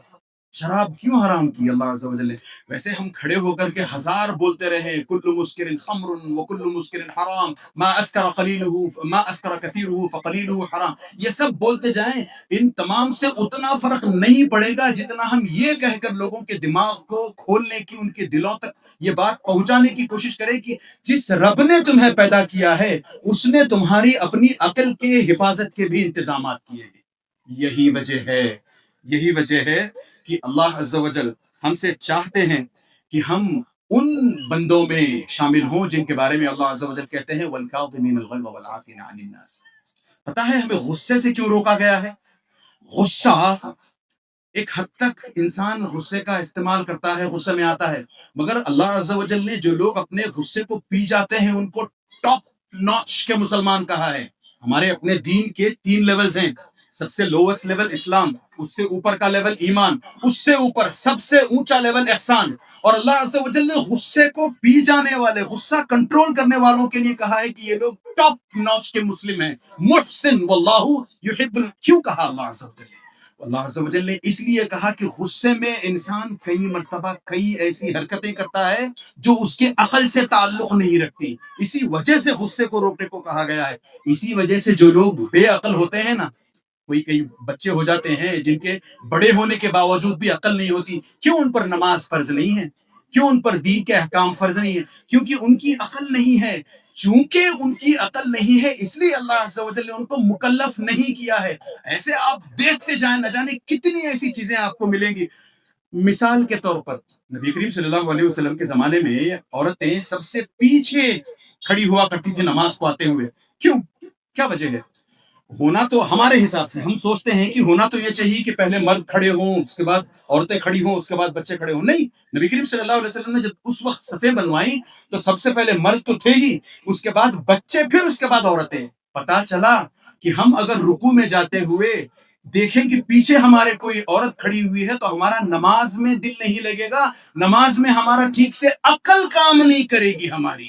کیوں حرام کی اللہ عز و جل نے؟ ویسے ہم کھڑے ہو کر کے ہزار بولتے رہے کل مسکر خمر وکل مسکر حرام ما اسکر قلیلہ ما اسکر کثیرہ فقلیلہ حرام، یہ سب بولتے جائیں، ان تمام سے اتنا فرق نہیں پڑے گا جتنا ہم یہ کہہ کر لوگوں کے دماغ کو کھولنے کی، ان کے دلوں تک یہ بات پہنچانے کی کوشش کرے کہ جس رب نے تمہیں پیدا کیا ہے اس نے تمہاری اپنی عقل کے حفاظت کے بھی انتظامات کیے ہیں۔ یہی وجہ ہے کہ اللہ عز و جل ہم سے چاہتے ہیں کہ ہم ان بندوں میں شامل ہوں جن کے بارے میں اللہ عز و جل کہتے ہیں وَالْكَاظِمِينَ الْغَيْظَ وَالْعَافِينَ عَنِ النَّاسِ۔ پتہ ہے ہمیں غصے سے کیوں روکا گیا ہے؟ غصہ ایک حد تک انسان غصے کا استعمال کرتا ہے، غصے میں آتا ہے، مگر اللہ عز و جل نے جو لوگ اپنے غصے کو پی جاتے ہیں ان کو ٹاپ ناچ کے مسلمان کہا ہے۔ ہمارے اپنے دین کے 3 لیولز ہیں، سب سے لووسٹ لیول اسلام، اس سے اوپر کا لیول ایمان، اس سے اوپر سب سے اونچا لیول احسان، اور اللہ عز و جل نے غصے کو پی جانے والے، غصہ کنٹرول کرنے والوں کے لیے کہا ہے کہ یہ لوگ ٹاپ ناچ کے مسلم ہیں، محسن واللہ یحب۔ کیوں کہا اللہ عز و جل نے؟ اللہ عز و جل نے اس لیے کہا کہ غصے میں انسان کئی مرتبہ کئی ایسی حرکتیں کرتا ہے جو اس کے عقل سے تعلق نہیں رکھتی، اسی وجہ سے غصے کو روکنے کو کہا گیا ہے۔ اسی وجہ سے جو لوگ بے عقل ہوتے ہیں نا، کئی بچے ہو جاتے ہیں جن کے بڑے ہونے کے باوجود بھی عقل نہیں ہوتی، کیوں ان پر نماز فرض نہیں ہے؟ کیوں ان پر دین کے احکام فرض نہیں ہے؟ کیونکہ ان کی عقل نہیں ہے۔ چونکہ ان کی عقل نہیں ہے اس لیے اللہ عز و جل نے ان کو مکلف نہیں کیا ہے۔ ایسے آپ دیکھتے جائیں، نہ جانے کتنی ایسی چیزیں آپ کو ملیں گی۔ مثال کے طور پر نبی کریم صلی اللہ علیہ وسلم کے زمانے میں عورتیں سب سے پیچھے کھڑی ہوا کرتی تھی نماز کو آتے ہوئے۔ کیوں؟ کیا وجہ ہے؟ ہونا تو ہمارے حساب سے ہم سوچتے ہیں کہ ہونا تو یہ چاہیے کہ پہلے مرد کھڑے ہوں، اس کے بعد عورتیں کھڑی ہوں، اس کے بعد بچے کھڑے ہوں۔ نہیں، نبی کریم صلی اللہ علیہ وسلم نے جب اس وقت صفیں بنوائی تو سب سے پہلے مرد تو تھے ہی، اس کے بعد بچے، پھر اس کے بعد عورتیں۔ پتا چلا کہ ہم اگر رکوع میں جاتے ہوئے دیکھیں کہ پیچھے ہمارے کوئی عورت کھڑی ہوئی ہے تو ہمارا نماز میں دل نہیں لگے گا، نماز میں ہمارا ٹھیک سے عقل کام نہیں کرے گی ہماری،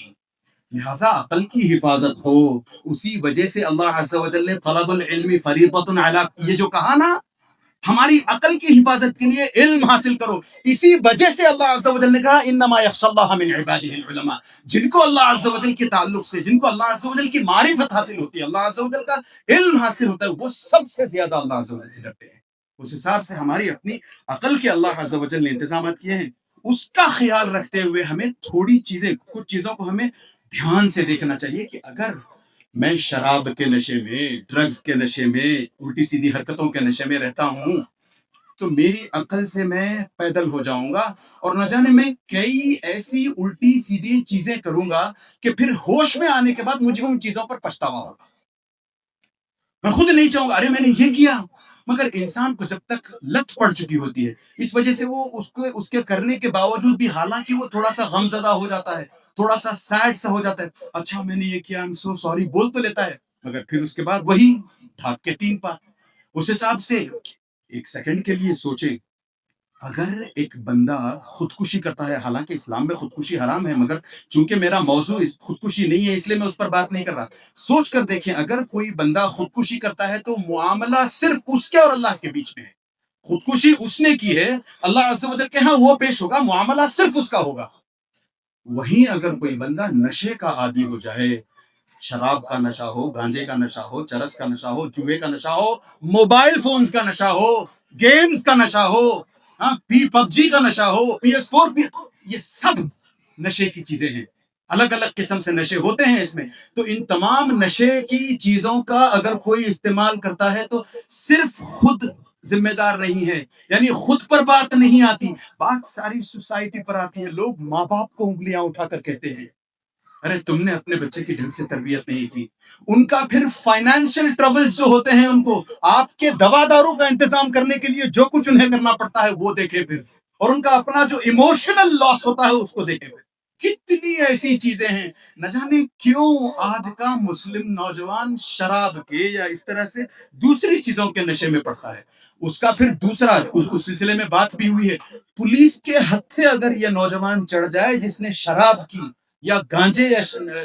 لہذا عقل کی حفاظت ہو۔ اسی وجہ سے اللہ عز و جل نے طلب العلم فریضۃ علی، یہ جو کہا نا، ہماری عقل کی حفاظت کے لیے علم حاصل کرو۔ اسی وجہ سے اللہ عز و جل نے کہا انما یخشی اللہ من عباده العلماء، جن کو اللہ عز و جل کے تعلق سے، جن کو اللہ عز و جل کی معرفت حاصل ہوتی ہے، اللہ عز و جل کا علم حاصل ہوتا ہے، وہ سب سے زیادہ اللہ عز و جل سے ڈرتے ہیں۔ اس حساب سے ہماری اپنی عقل کے اللہ عز و جل نے انتظامات کیے ہیں، اس کا خیال رکھتے ہوئے ہمیں تھوڑی چیزیں، کچھ چیزوں کو ہمیں دھیان سے دیکھنا چاہیے کہ اگر میں شراب کے نشے میں، ڈرگز کے نشے میں، الٹی سیدھی حرکتوں کے نشے میں رہتا ہوں تو میری عقل سے میں پیدل ہو جاؤں گا، اور نہ جانے میں کئی ایسی الٹی سیدھی چیزیں کروں گا کہ پھر ہوش میں آنے کے بعد مجھے ان چیزوں پر پچھتاوا ہوگا۔ میں خود نہیں چاہوں گا ارے میں نے یہ کیا، مگر انسان کو جب تک لت پڑ چکی ہوتی ہے، اس وجہ سے وہ اس کے کرنے کے باوجود بھی، حالانکہ وہ تھوڑا سا غم زدہ ہو جاتا ہے، تھوڑا سا سیڈ سا ہو جاتا ہے، اچھا میں نے یہ کیا، I'm so sorry بول تو لیتا ہے، مگر پھر اس کے بعد وہی ڈھاک کے 3 پار۔ اس حساب سے ایک سیکنڈ کے لیے سوچیں، اگر ایک بندہ خودکشی کرتا ہے، حالانکہ اسلام میں خودکشی حرام ہے، مگر چونکہ میرا موضوع خودکشی نہیں ہے اس لیے میں اس پر بات نہیں کر رہا، سوچ کر دیکھیں اگر کوئی بندہ خودکشی کرتا ہے تو معاملہ صرف اس کے اور اللہ کے بیچ میں ہے۔ خودکشی اس نے کی ہے، اللہ عز و جل کے ہاں وہ پیش ہوگا، معاملہ صرف اس کا ہوگا۔ وہیں اگر کوئی بندہ نشے کا عادی ہو جائے، شراب کا نشہ ہو، گانجے کا نشہ ہو، چرس کا نشہ ہو، جوئے کا نشہ ہو، موبائل فونز کا نشہ ہو، گیمز کا نشہ ہو، پب جی کا نشہ ہو، PS4، یہ سب نشے کی چیزیں ہیں، الگ الگ قسم سے نشے ہوتے ہیں اس میں۔ تو ان تمام نشے کی چیزوں کا اگر کوئی استعمال کرتا ہے تو صرف خود ذمہ دار نہیں ہے، یعنی خود پر بات نہیں آتی، بات ساری سوسائٹی پر آتی ہے۔ لوگ ماں باپ کو انگلیاں اٹھا کر کہتے ہیں ارے تم نے اپنے بچے کی ڈھنگ سے تربیت نہیں کی۔ ان کا پھر فائنینشیل ٹربلز جو ہوتے ہیں، ان کو آپ کے دوا داروں کا انتظام کرنے کے لیے جو کچھ انہیں کرنا پڑتا ہے وہ دیکھیں پھر، اور ان کا اپنا جو ایموشنل لاس ہوتا ہے اس کو دیکھیں پھر۔ کتنی ایسی چیزیں ہیں. نہ جانے کیوں آج کا مسلم نوجوان شراب کے یا اس طرح سے دوسری چیزوں کے نشے میں پڑتا ہے. اس کا پھر دوسرا اس سلسلے میں بات بھی ہوئی ہے. پولیس کے ہتھے اگر یہ نوجوان چڑھ جائے جس نے شراب کی یا گانجے یا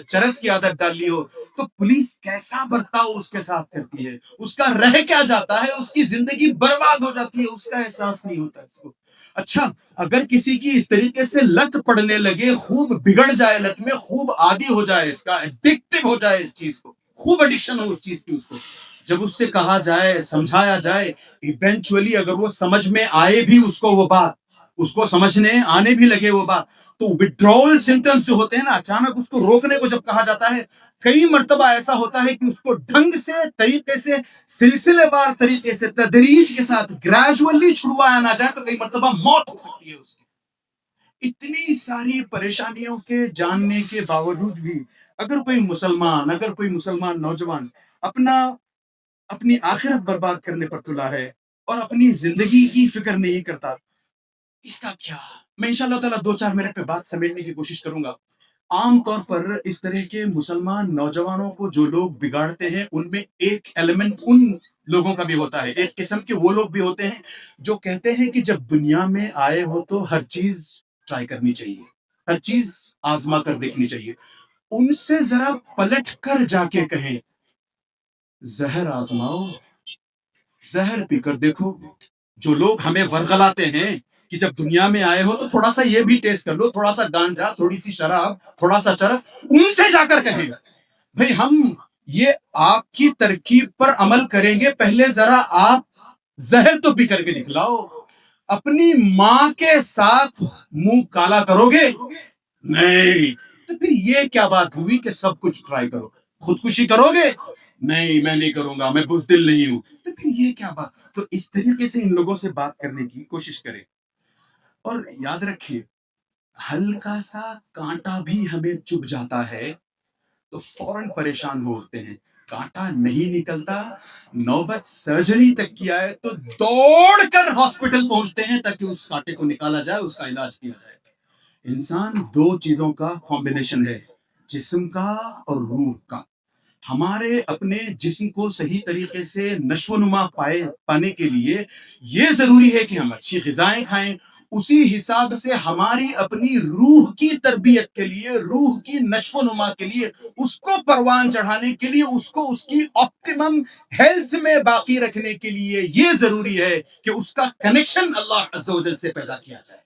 چرس کی عادت ڈالی ہو, تو پولیس کیسا برتاؤ اس کے ساتھ کرتی ہے, اس کا رہ کیا جاتا ہے, اس کی زندگی برباد ہو جاتی ہے, اس کا احساس نہیں ہوتا اس کو. اچھا, اگر کسی کی اس طریقے سے لت پڑنے لگے, خوب بگڑ جائے لت میں, خوب عادی ہو جائے, اس کا ایڈکٹیو ہو جائے اس چیز کو, خوب ایڈکشن ہو اس چیز کی, اس کو جب اس سے کہا جائے, سمجھایا جائے, ایونچولی اگر وہ سمجھ میں آئے بھی اس کو وہ بات, اس کو سمجھنے آنے بھی لگے وہ بات, تو withdrawal symptoms جو ہوتے ہیں نا, اچانک اس کو روکنے کو جب کہا جاتا ہے, کئی مرتبہ ایسا ہوتا ہے کہ اس کو ڈھنگ سے, طریقے سے, سلسلے وار طریقے سے, تدریج کے ساتھ گریجولی چھڑوایا نہ جائے تو کئی مرتبہ موت ہو سکتی ہے اس کی. اتنی ساری پریشانیوں کے جاننے کے باوجود بھی اگر کوئی مسلمان نوجوان اپنی آخرت برباد کرنے پر تلا ہے اور اپنی زندگی کی فکر نہیں کرتا, اس کا کیا؟ میں انشاءاللہ تعالیٰ 2-4 منٹ پہ بات سمیٹنے کی کوشش کروں گا. عام طور پر اس طرح کے مسلمان نوجوانوں کو جو لوگ بگاڑتے ہیں, ان میں ایک ایلیمنٹ ان لوگوں کا بھی ہوتا ہے, ایک قسم کے وہ لوگ بھی ہوتے ہیں جو کہتے ہیں کہ جب دنیا میں آئے ہو تو ہر چیز ٹرائی کرنی چاہیے, ہر چیز آزما کر دیکھنی چاہیے. ان سے ذرا پلٹ کر جا کے کہیں, زہر آزماؤ, زہر پی کر دیکھو. جو لوگ ہمیں ورغلاتے ہیں کہ جب دنیا میں آئے ہو تو تھوڑا سا یہ بھی ٹیسٹ کر لو, تھوڑا سا گانجا, تھوڑی سی شراب, تھوڑا سا چرس, ان سے جا کر کہیں بھئی ہم یہ آپ کی ترکیب پر عمل کریں گے, پہلے ذرا آپ زہر تو پی کر کے دکھلاؤ. اپنی ماں کے ساتھ منہ کالا کرو گے نہیں, تو پھر یہ کیا بات ہوئی کہ سب کچھ ٹرائی کرو. خودکشی کرو گے نہیں, میں نہیں کروں گا, میں بزدل نہیں ہوں, تو پھر یہ کیا بات. تو اس طریقے سے ان لوگوں سے بات کرنے کی کوشش کریں. اور یاد رکھیے, ہلکا سا کانٹا بھی ہمیں چبھ جاتا ہے تو فوراً پریشان ہوتے ہیں. کانٹا نہیں نکلتا, نوبت سرجری تک کی آئے تو دوڑ کر ہاسپٹل پہنچتے ہیں تاکہ اس کانٹے کو نکالا جائے, اس کا علاج کیا جائے. انسان 2 چیزوں کا کمبینیشن ہے, جسم کا اور روح کا. ہمارے اپنے جسم کو صحیح طریقے سے نشو و نما پانے کے لیے یہ ضروری ہے کہ ہم اچھی غذائیں کھائیں. اسی حساب سے ہماری اپنی روح کی تربیت کے لیے, روح کی نشو و نما کے لیے, اس کو پروان چڑھانے کے لیے, اس کو اس کی آپٹیمم ہیلتھ میں باقی رکھنے کے لیے یہ ضروری ہے کہ اس کا کنیکشن اللہ عز و جل سے پیدا کیا جائے.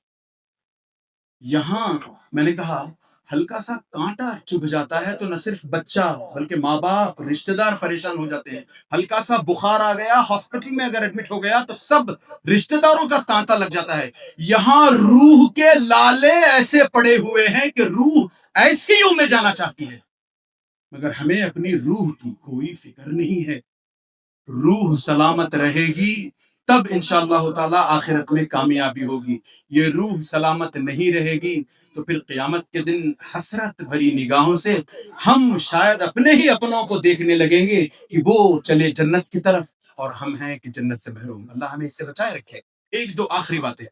یہاں میں نے کہا ہلکا سا کانٹا چبھ جاتا ہے تو نہ صرف بچہ بلکہ ماں باپ, رشتہ دار پریشان ہو جاتے ہیں. ہلکا سا بخار آ گیا, ہاسپٹل میں اگر ایڈمٹ ہو گیا تو سب رشتہ داروں کا تانتا لگ جاتا ہے. یہاں روح کے لالے ایسے پڑے ہوئے ہیں کہ روح ایسی یوں میں جانا چاہتی ہے, مگر ہمیں اپنی روح کی کوئی فکر نہیں ہے. روح سلامت رہے گی تب انشاءاللہ تعالی آخرت میں کامیابی ہوگی. یہ روح سلامت نہیں رہے گی تو پھر قیامت کے دن حسرت بھری نگاہوں سے ہم شاید اپنے ہی اپنوں کو دیکھنے لگیں گے کہ وہ چلے جنت کی طرف اور ہم ہیں کہ جنت سے محروم. اللہ ہمیں اس سے بچائے رکھے. 1-2 آخری باتیں.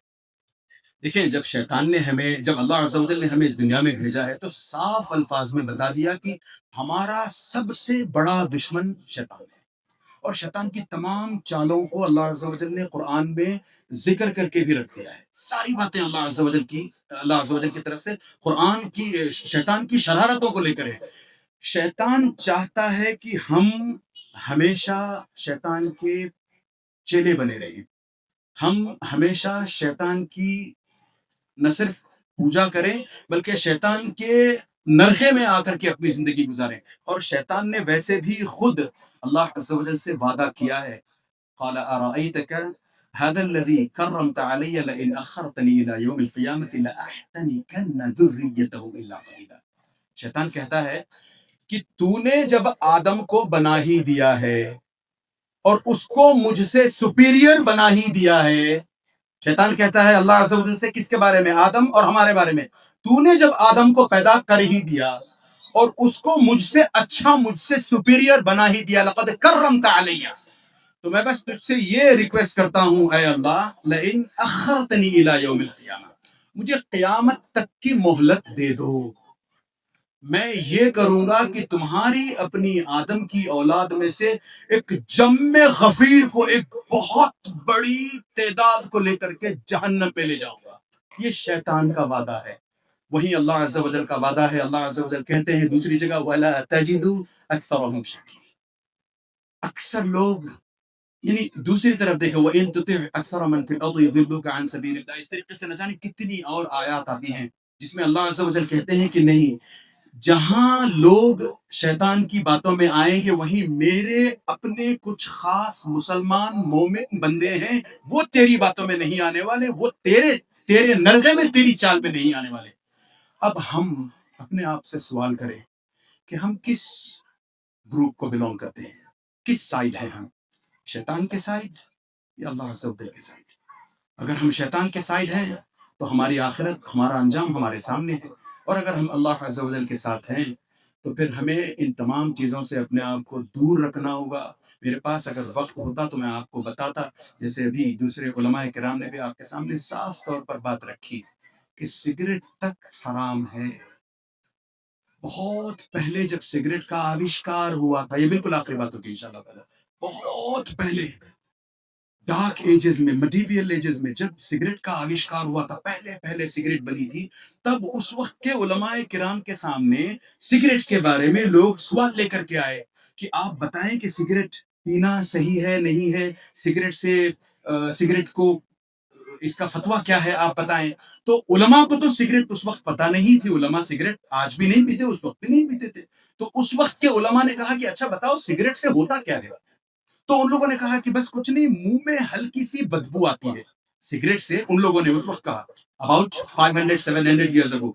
دیکھیں, جب اللہ عز و جل نے ہمیں اس دنیا میں بھیجا ہے تو صاف الفاظ میں بتا دیا کہ ہمارا سب سے بڑا دشمن شیطان ہے, اور شیطان کی تمام چالوں کو اللہ عز و جل نے قرآن میں ذکر کر کے بھی رکھ دیا ہے. ساری باتیں اللہ عز و جل کی طرف سے قرآن کی شیطان کی شرارتوں کو لے کر ہے. شیطان چاہتا ہے کہ ہم ہمیشہ شیطان کے چیلے بنے رہیں, ہم ہمیشہ شیطان کی نہ صرف پوجا کریں بلکہ شیطان کے نرخے میں آ کر کے اپنی زندگی گزاریں. اور شیطان نے ویسے بھی خود اللہ عز و جل سے وعدہ کیا ہے, قال ارأيتك هذا الذي كرمت علي لئن اخرتني الى يوم القيامه لاحتنكن ذريته الا قليلا. شیطان کہتا ہے کہ تو نے جب آدم کو بنا ہی دیا ہے اور اس کو مجھ سے سپیریئر بنا ہی دیا ہے. شیطان کہتا ہے اللہ عز و جل سے, کس کے بارے میں؟ آدم اور ہمارے بارے میں. تو نے جب آدم کو پیدا کر ہی دیا اور اس کو مجھ سے اچھا, مجھ سے سپیریئر بنا ہی دیا, لقد کرمت علی, تو میں بس تجھ سے یہ ریکویسٹ کرتا ہوں اے اللہ, لئن اخرتنی الی یوم القیامہ, مجھے قیامت تک کی مہلت دے دو، میں یہ کروں گا کہ تمہاری اپنی آدم کی اولاد میں سے ایک جم غفیر کو، ایک بہت بڑی تعداد کو لے کر کے جہنم پہ لے جاؤں گا۔ یہ شیطان کا وعدہ ہے، وہی اللہ عز و جل کا وعدہ ہے۔ اللہ عز و جل کہتے ہیں دوسری جگہ وَلَا تَجِدُ أَكْثَرَهُمْ شَاكِرِينَ، اکثر لوگ، یعنی دوسری طرف دیکھو وَإِن تُطِعْ أَكْثَرَ مَنْ فِي الْأَرْضِ يُضِلُّوكَ عَنْ سَبِيلِ اللَّهِ، اس طریقے سے نہ جانے کتنی اور آیات آتی ہیں جس میں اللہ عز و جل کہتے ہیں کہ نہیں، جہاں لوگ شیطان کی باتوں میں آئیں گے وہیں میرے اپنے کچھ خاص مسلمان مومن بندے ہیں، وہ تیری باتوں میں نہیں آنے والے، وہ تیرے نرغے میں، تیری چال میں نہیں آنے والے۔ اب ہم اپنے آپ سے سوال کریں کہ ہم کس گروپ کو بلونگ کرتے ہیں، کس سائڈ ہے ہم، شیطان کے سائڈ یا اللہ عز و جل کے سائڈ؟ اگر ہم شیطان کے سائڈ ہیں تو ہماری آخرت، ہمارا انجام ہمارے سامنے ہے، اور اگر ہم اللہ عز و جل کے ساتھ ہیں تو پھر ہمیں ان تمام چیزوں سے اپنے آپ کو دور رکھنا ہوگا۔ میرے پاس اگر وقت ہوتا تو میں آپ کو بتاتا، جیسے ابھی دوسرے علماء کرام نے بھی آپ کے سامنے صاف طور پر بات رکھی کہ سگریٹ تک حرام ہے۔ بہت پہلے جب سگریٹ کا آوشکار ہوا تھا، یہ بالکل آخری بات ہوگی انشاءاللہ تعالی، بہت پہلے ڈارک ایجز میں، مڈیویل ایجز میں، جب سگریٹ کا آوشکار ہوا تھا، پہلے پہلے سگریٹ بنی تھی، تب اس وقت کے علماء کرام کے سامنے سگریٹ کے بارے میں لوگ سوال لے کر کے آئے کہ آپ بتائیں کہ سگریٹ پینا صحیح ہے نہیں ہے، سگریٹ سے سگریٹ کو اس کا فتویٰ کیا ہے آپ بتائیں۔ تو علماء کو تو سگریٹ اس وقت پتہ نہیں تھی، علماء سگریٹ آج بھی نہیں پیتے، اس وقت بھی نہیں پیتے تھے۔ تو اس وقت کے علماء نے کہا کہ اچھا بتاؤ سگریٹ سے ہوتا کیا ہے؟ تو ان لوگوں نے کہا کہ بس کچھ نہیں، منہ میں ہلکی سی بدبو آتی ہے سگریٹ سے۔ ان لوگوں نے اس وقت کہا اباؤٹ 500 700 ایئرز اگو،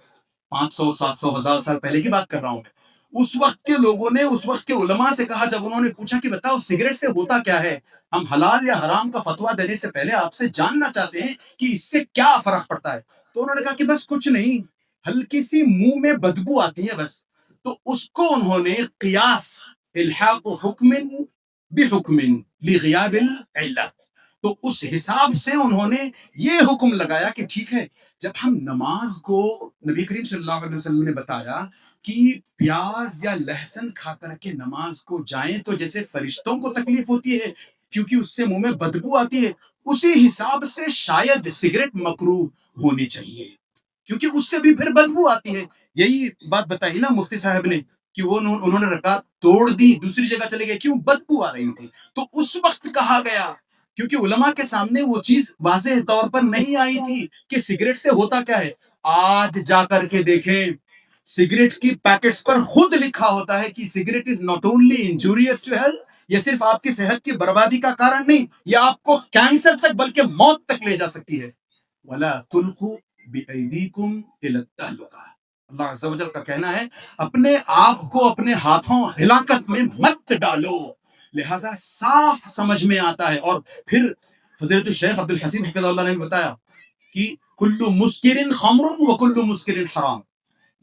500 700 1000 سال پہلے کی بات کر رہا ہوں میں۔ اس وقت کے لوگوں نے اس وقت کے علماء سے کہا، جب انہوں نے پوچھا کہ بتاؤ سگریٹ سے ہوتا کیا ہے، ہم حلال یا حرام کا فتویٰ دینے سے پہلے آپ سے جاننا چاہتے ہیں کہ اس سے کیا فرق پڑتا ہے۔ تو انہوں نے کہا کہ بس کچھ نہیں، ہلکی سی منہ میں بدبو آتی ہے بس۔ تو اس کو انہوں نے قیاس، الحاق حکم بحکم لغیاب العلہ، تو اس حساب سے انہوں نے یہ حکم لگایا کہ ٹھیک ہے، جب ہم نماز کو، نبی کریم صلی اللہ علیہ وسلم نے بتایا کہ پیاز یا لہسن کھا کر کے نماز کو جائیں تو جیسے فرشتوں کو تکلیف ہوتی ہے کیونکہ اس سے منہ میں بدبو آتی ہے، اسی حساب سے شاید سگریٹ مکروہ ہونی چاہیے کیونکہ اس سے بھی پھر بدبو آتی ہے۔ یہی بات بتائی نا مفتی صاحب نے کہ وہ انہوں نے رکعت توڑ دی، دوسری جگہ چلے گئے، کیوں؟ بدبو آ رہی تھی۔ تو اس وقت کہا گیا کیونکہ علماء کے سامنے وہ چیز واضح طور پر نہیں آئی تھی کہ سگریٹ سے ہوتا کیا ہے۔ آج جا کر کے دیکھیں سگریٹ کی پیکٹس پر خود لکھا ہوتا ہے کہ cigarette is not only injurious to health, یہ صرف آپ کی صحت کی بربادی کا کارن نہیں، یہ آپ کو کینسر تک بلکہ موت تک لے جا سکتی ہے۔ وَلَا تُلْقُوا بِأَيْدِيكُمْ إِلَى التَّهْلُكَةِ، اللہ عز و جل کا کہنا ہے اپنے آپ کو اپنے ہاتھوں ہلاکت میں مت ڈالو۔ لہذا صاف سمجھ میں آتا ہے۔ اور پھر فضیلت الشیخ عبد الحسین حفظہ اللہ نے بتایا کہ کل مسکر خمر و کل مسکر حرام،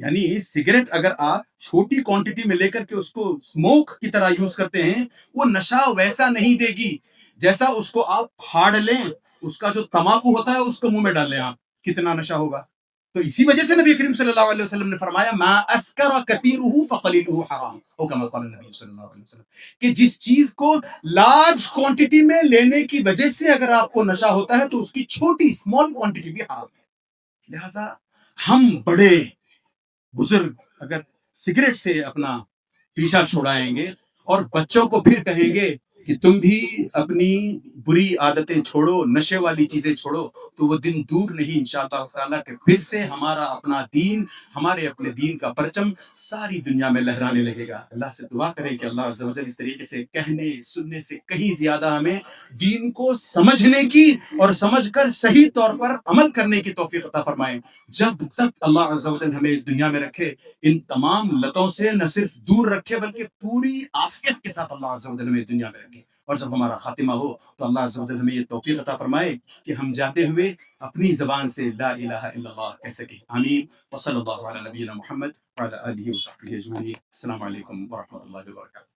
یعنی سگریٹ اگر آپ چھوٹی کوانٹٹی میں لے کر کے اس کو اسموک کی طرح یوز کرتے ہیں، وہ نشہ ویسا نہیں دے گی جیسا اس کو آپ پھاڑ لیں، اس کا جو تماکو ہوتا ہے اس کو منہ میں ڈال لیں آپ، کتنا نشہ ہوگا۔ تو اسی وجہ سے نبی کریم صلی اللہ علیہ وسلم نے فرمایا ما اسکر کثیرہ فقلیلہ حرام، او کما قال نبی صلی اللہ علیہ وسلم، کہ جس چیز کو لارج کوانٹٹی میں لینے کی وجہ سے اگر آپ کو نشہ ہوتا ہے تو اس کی چھوٹی اسمال کوانٹٹی بھی حرام ہے۔ لہذا ہم بڑے بزرگ اگر سگریٹ سے اپنا پیچھا چھڑائیں گے اور بچوں کو پھر کہیں گے کہ تم بھی اپنی بری عادتیں چھوڑو، نشے والی چیزیں چھوڑو، تو وہ دن دور نہیں انشاءاللہ تعالیٰ کہ پھر سے ہمارا اپنا دین، ہمارے اپنے دین کا پرچم ساری دنیا میں لہرانے لگے گا۔ اللہ سے دعا کریں کہ اللہ عز و جل اس طریقے سے کہنے سننے سے کہیں زیادہ ہمیں دین کو سمجھنے کی اور سمجھ کر صحیح طور پر عمل کرنے کی توفیق عطا فرمائے۔ جب تک اللہ عز و جل ہمیں اس دنیا میں رکھے، ان تمام لتوں سے نہ صرف دور رکھے بلکہ پوری عافیت کے ساتھ اللہ عز و جل ہمیں اس دنیا میں رکھے، اور جب ہمارا خاتمہ ہو تو اللہ عز و جل ہمیں یہ توفیق عطا فرمائے کہ ہم جاتے ہوئے اپنی زبان سے لا الہ الا اللہ کہہ سکیں۔ آمین۔ وصلی اللہ علی نبینا محمد وعلی آلہ وصحبہ اجمعین۔ السلام علیکم ورحمۃ اللہ وبرکاتہ۔